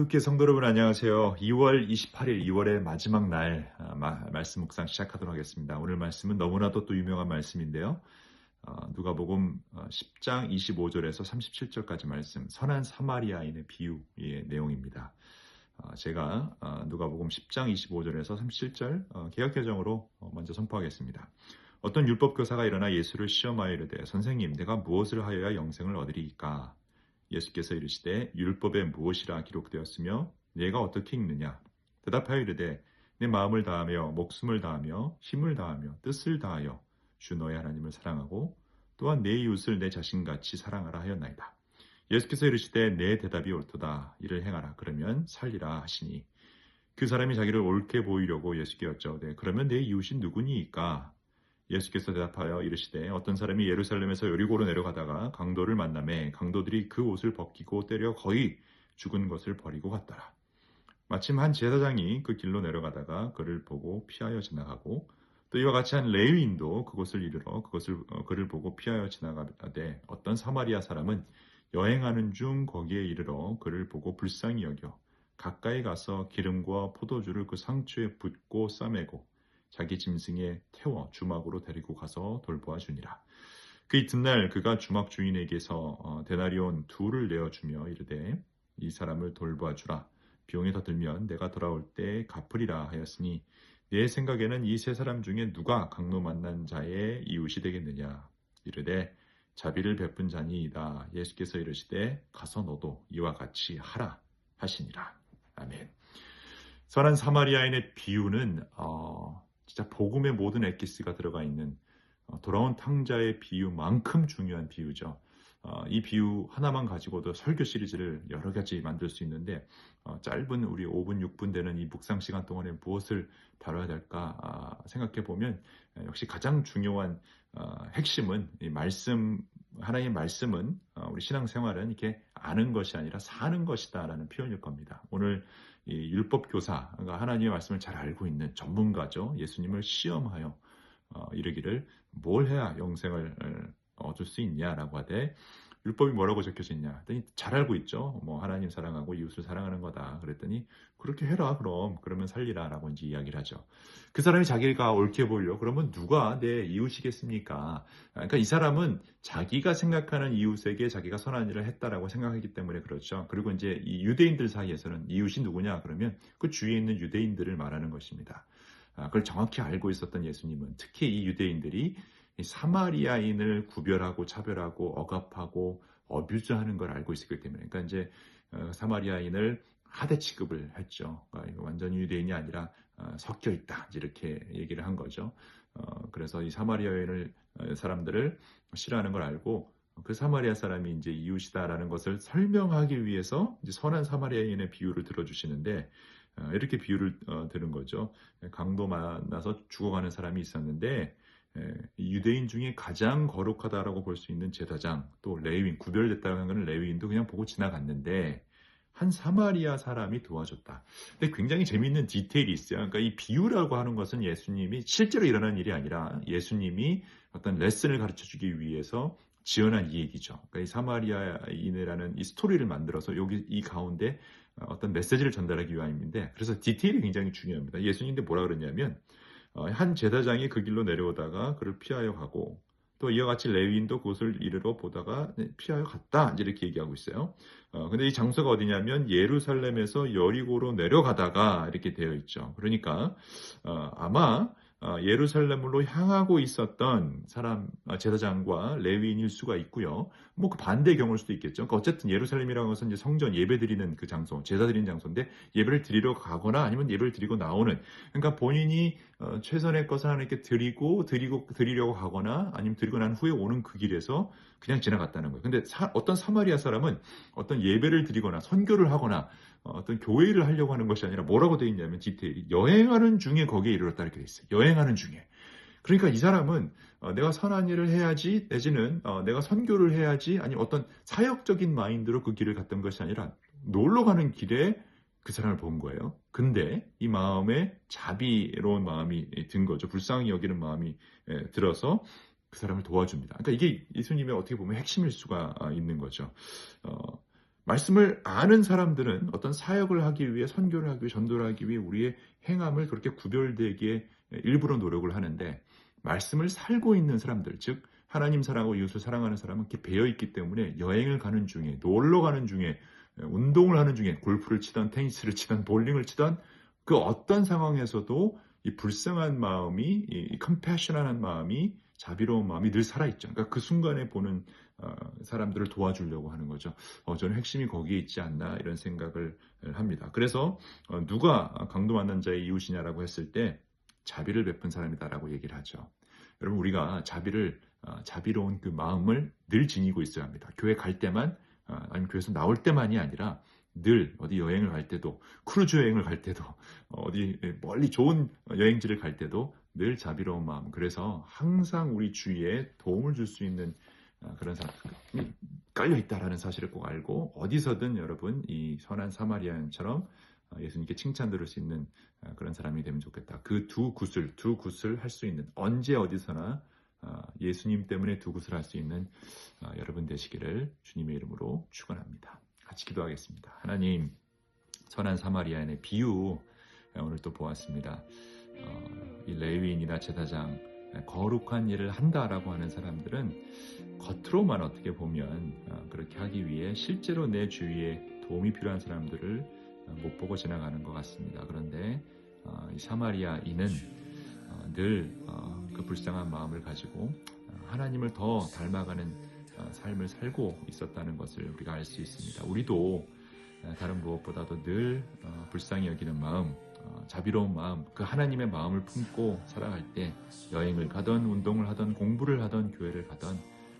한국교회 성도 여러분 안녕하세요. 2월 28일 2월의 마지막 날 말씀 묵상 시작하도록 하겠습니다. 오늘 말씀은 너무나도 또 유명한 말씀인데요. 누가복음 10장 25절에서 37절까지 말씀 선한 사마리아인의 비유의 내용입니다. 제가 누가복음 10장 25절에서 37절 개역개정으로 먼저 선포하겠습니다. 어떤 율법교사가 일어나 예수를 시험하여 이르되 선생님 내가 무엇을 하여야 영생을 얻으리이까? 예수께서 이르시되 율법에 무엇이라 기록되었으며 내가 어떻게 읽느냐? 대답하여 이르되 내 마음을 다하며 목숨을 다하며 힘을 다하며 뜻을 다하여 주 너의 하나님을 사랑하고 또한 내 이웃을 내 자신같이 사랑하라 하였나이다. 예수께서 이르시되 내 대답이 옳도다. 이를 행하라. 그러면 살리라 하시니 그 사람이 자기를 옳게 보이려고 예수께 여짜오되 그러면 내 이웃이 누구니이까? 예수께서 대답하여 이르시되 어떤 사람이 예루살렘에서 여리고로 내려가다가 강도를 만나매 강도들이 그 옷을 벗기고 때려 거의 죽은 것을 버리고 갔더라. 마침 한 제사장이 그 길로 내려가다가 그를 보고 피하여 지나가고 또 이와 같이 한 레위인도 그곳을 이르러 그를 보고 피하여 지나가되 어떤 사마리아 사람은 여행하는 중 거기에 이르러 그를 보고 불쌍히 여겨 가까이 가서 기름과 포도주를 그 상추에 붓고 싸매고 자기 짐승에 태워 주막으로 데리고 가서 돌보아 주니라. 그 이튿날 그가 주막 주인에게서 데나리온 2를 내어주며 이르되 이 사람을 돌보아 주라. 비용이 더 들면 내가 돌아올 때 갚으리라 하였으니 내 생각에는 이 세 사람 중에 누가 강도 만난 자의 이웃이 되겠느냐. 이르되 자비를 베푼 자니이다. 예수께서 이르시되 가서 너도 이와 같이 하라 하시니라. 아멘. 선한 사마리아인의 비유는 진짜 복음의 모든 엑기스가 들어가 있는 돌아온 탕자의 비유만큼 중요한 비유죠. 이 비유 하나만 가지고도 설교 시리즈를 여러 가지 만들 수 있는데 짧은 우리 5분, 6분 되는 이 묵상 시간 동안에 무엇을 다뤄야 될까 생각해 보면 역시 가장 중요한 핵심은 이 말씀, 하나님의 말씀은 우리 신앙생활은 이렇게 아는 것이 아니라 사는 것이다라는 표현일 겁니다. 오늘 이 율법교사가 하나님의 말씀을 잘 알고 있는 전문가죠. 예수님을 시험하여 이르기를 뭘 해야 영생을 얻을 수 있냐라고 하되 율법이 뭐라고 적혀져 있냐 했더니 잘 알고 있죠. 뭐 하나님 사랑하고 이웃을 사랑하는 거다. 그랬더니 그렇게 해라 그러면 살리라 라고 이제 이야기를 하죠. 그 사람이 자기가 옳게 보이려 그러면 누가 내 이웃이겠습니까? 그러니까 이 사람은 자기가 생각하는 이웃에게 자기가 선한 일을 했다라고 생각하기 때문에 그렇죠. 그리고 이제 이 유대인들 사이에서는 이웃이 누구냐 그러면 그 주위에 있는 유대인들을 말하는 것입니다. 그걸 정확히 알고 있었던 예수님은 특히 이 유대인들이 사마리아인을 구별하고 차별하고 억압하고 어뷰즈하는 걸 알고 있었기 때문에 그러니까 이제 사마리아인을 하대 취급을 했죠. 그러니까 완전히 유대인이 아니라 섞여 있다 이렇게 얘기를 한 거죠. 그래서 이 사마리아인을 사람들을 싫어하는 걸 알고 그 사마리아 사람이 이제 이웃이다라는 것을 설명하기 위해서 이제 선한 사마리아인의 비유를 들어주시는데 이렇게 비유를 들은 거죠. 강도 만나서 죽어가는 사람이 있었는데 유대인 중에 가장 거룩하다라고 볼 수 있는 제사장 또 레위인 구별됐다고 하는 레위인도 그냥 보고 지나갔는데 한 사마리아 사람이 도와줬다. 근데 굉장히 재미있는 디테일이 있어요. 그러니까 이 비유라고 하는 것은 예수님이 실제로 일어난 일이 아니라 예수님이 어떤 레슨을 가르쳐주기 위해서 지어낸 이 얘기죠. 그러니까 이 사마리아인이라는 이 스토리를 만들어서 여기 이 가운데 어떤 메시지를 전달하기 위함인데 그래서 디테일이 굉장히 중요합니다. 예수님인데 뭐라 그러냐면 한 제사장이 그 길로 내려오다가 그를 피하여 가고 또 이와 같이 레위인도 그것을 이르러 보다가 피하여 갔다 이렇게 얘기하고 있어요. 근데 이 장소가 어디냐면 예루살렘에서 여리고로 내려가다가 이렇게 되어 있죠. 그러니까 아마 예루살렘으로 향하고 있었던 사람 제사장과 레위인일 수가 있고요. 뭐 그 반대의 경우일 수도 있겠죠. 그러니까 어쨌든 예루살렘이라는 것은 이제 성전 예배 드리는 그 장소, 제사 드리는 장소인데 예배를 드리러 가거나 아니면 예배를 드리고 나오는 그러니까 본인이 최선의 것을 하나님께 드리려고 가거나 아니면 드리고 난 후에 오는 그 길에서 그냥 지나갔다는 거예요. 근데 어떤 사마리아 사람은 어떤 예배를 드리거나 선교를 하거나 어떤 교회를 하려고 하는 것이 아니라 뭐라고 되어 있냐면 디테일이 여행하는 중에 거기에 이르렀다 이렇게 되어 있어요. 여행하는 중에. 그러니까 이 사람은 내가 선한 일을 해야지 내지는 내가 선교를 해야지 아니면 어떤 사역적인 마인드로 그 길을 갔던 것이 아니라 놀러 가는 길에 그 사람을 본 거예요. 근데 이 마음에 자비로운 마음이 든 거죠. 불쌍히 여기는 마음이 들어서 그 사람을 도와줍니다. 그러니까 이게 예수님의 어떻게 보면 핵심일 수가 있는 거죠. 말씀을 아는 사람들은 어떤 사역을 하기 위해, 선교를 하기 위해, 전도를 하기 위해 우리의 행함을 그렇게 구별되게 일부러 노력을 하는데, 말씀을 살고 있는 사람들, 즉 하나님 사랑하고 이웃을 사랑하는 사람은 이렇게 배어 있기 때문에 여행을 가는 중에, 놀러 가는 중에, 운동을 하는 중에, 골프를 치던 테니스를 치던 볼링을 치던 그 어떤 상황에서도 이 불쌍한 마음이, 이 컴패션한 마음이, 자비로운 마음이 늘 살아있죠. 그러니까 그 순간에 보는 사람들을 도와주려고 하는 거죠. 저는 핵심이 거기에 있지 않나, 이런 생각을 합니다. 그래서 누가 강도 만난 자의 이웃이냐라고 했을 때 자비를 베푼 사람이다라고 얘기를 하죠. 여러분, 우리가 자비로운 그 마음을 늘 지니고 있어야 합니다. 교회 갈 때만, 아니면 교회에서 나올 때만이 아니라 늘 어디 여행을 갈 때도, 크루즈 여행을 갈 때도, 어디 멀리 좋은 여행지를 갈 때도 늘 자비로운 마음, 그래서 항상 우리 주위에 도움을 줄 수 있는 그런 사람이 깔려있다라는 사실을 꼭 알고, 어디서든 여러분 이 선한 사마리아인처럼 예수님께 칭찬 들을 수 있는 그런 사람이 되면 좋겠다. 그 두 굿을 할 수 있는, 언제 어디서나 예수님 때문에 두 굿을 할 수 있는 여러분 되시기를 주님의 이름으로 축원합니다. 같이 기도하겠습니다. 하나님, 선한 사마리아인의 비유 오늘 또 보았습니다. 이 레위인이나 제사장, 거룩한 일을 한다라고 하는 사람들은 겉으로만 어떻게 보면 그렇게 하기 위해 실제로 내 주위에 도움이 필요한 사람들을 못 보고 지나가는 것 같습니다. 그런데 이 사마리아인은 늘 그 불쌍한 마음을 가지고 하나님을 더 닮아가는 삶을 살고 있었다는 것을 우리가 알 수 있습니다. 우리도 다른 무엇보다도 늘 불쌍히 여기는 마음, 자비로운 마음, 그 하나님의 마음을 품고 살아갈 때 여행을 가던, 운동을 하던, 공부를 하던, 교회를 가던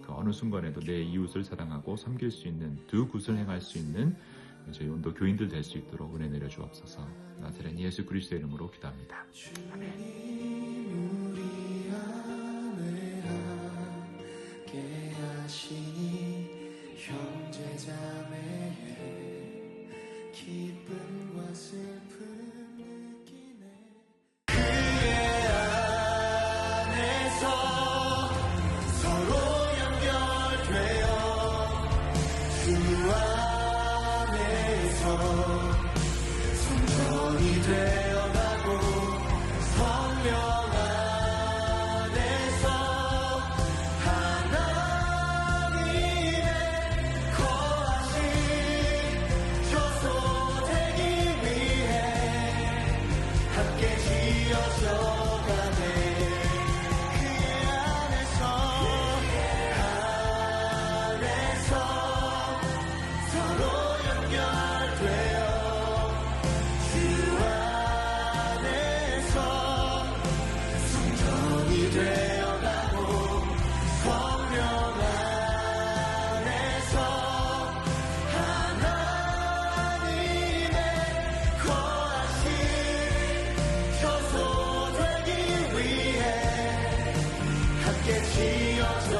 그 어느 순간에도 내 이웃을 사랑하고 섬길 수 있는, 두 굿을 행할 수 있는 저희 온도 교인들 될 수 있도록 은혜 내려 주옵소서. 나사렛 예수 그리스도의 이름으로 기도합니다. 아멘. 형제자매의 기쁨과 슬픔 느끼네. 그의 안에서 서로 연결되어 주 안에서 성전이 되어가고 성령 안에서 하나님의 거하신 처소 되기 위해 함께 지어져가네. 그의 안에서 서로 연결되어 주 안에서 성전이 되어가고 성령 안에서 하나님의 거하신 처소 되기 위해 함께 지어져